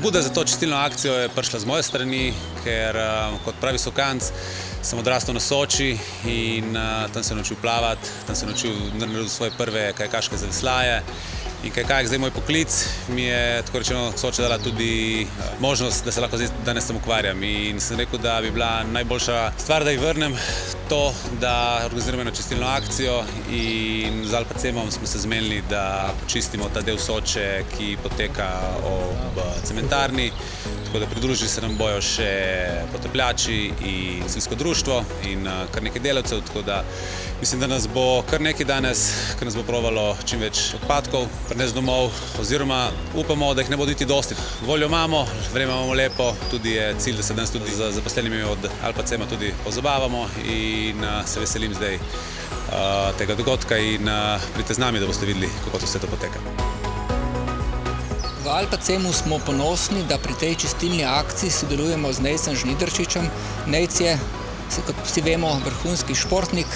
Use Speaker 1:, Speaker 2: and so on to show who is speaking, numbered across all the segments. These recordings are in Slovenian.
Speaker 1: Pobuda za to čistilno akcijo je prišla z moje strani, ker kot pravi Sokanc sem odrastel na Soči in tam sem naučil plavati, tam sem naredil svoje prve kajakaške zaveslaje. In kajak, zdaj moj poklic, mi je tako rečeno Soča dala tudi možnost, da se lahko danes tem ukvarjam. In sem rekel, da bi bila najboljša stvar, da jih vrnem to, da organiziramo eno čistilno akcijo in z Alpacemom smo se zmenili, da počistimo ta del Soče, ki poteka ob cementarni. Tako da pridružili se nam bojo še potapljači in gasilsko društvo in kar nekaj delavcev, tako da mislim, da nas bo kar nekaj danes, ker nas bo provalo čim več odpadkov prinesti domov, oziroma upamo, da jih ne bo niti dosti. Voljo imamo, vreme imamo lepo, tudi je cilj, da se danes tudi z zaposlenimi od Alpacema tudi pozabavamo in se veselim zdaj tega dogodka in pridite z nami, da boste videli, kako to vse to poteka.
Speaker 2: V Alpacemu smo ponosni, da pri tej čistilni akciji sodelujemo z Nejcem Žnidarčičem. Nejc je, kot vsi vemo, vrhunski športnik,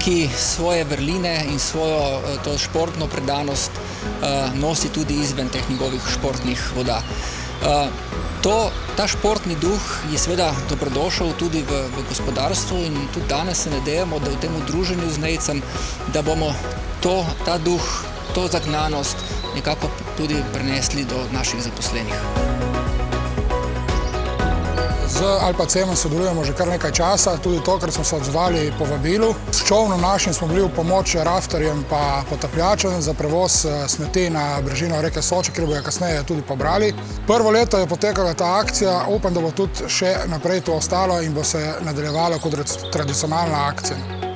Speaker 2: ki svoje vrline in svojo to športno predanost nosi tudi izven teh njegovih športnih voda. Ta športni duh je seveda dobrodošel tudi v gospodarstvu in tudi danes se nadejamo, da v tem druženju z Nejcem, da bomo ta duh, to zagnanost nekako tudi prenesli do naših zaposlenih.
Speaker 3: Z Alpacemom sodelujemo že kar nekaj časa, tudi to, ker smo se odzvali povabilu. S čovnom našim smo bili v pomoč raftarjem pa potapljačem za prevoz smeti na brežino reke Soče, kjer bojo kasneje tudi pobrali. Prvo leto je potekala ta akcija, upam, da bo tudi še naprej to ostalo in bo se nadaljevalo kot tradicionalna akcija.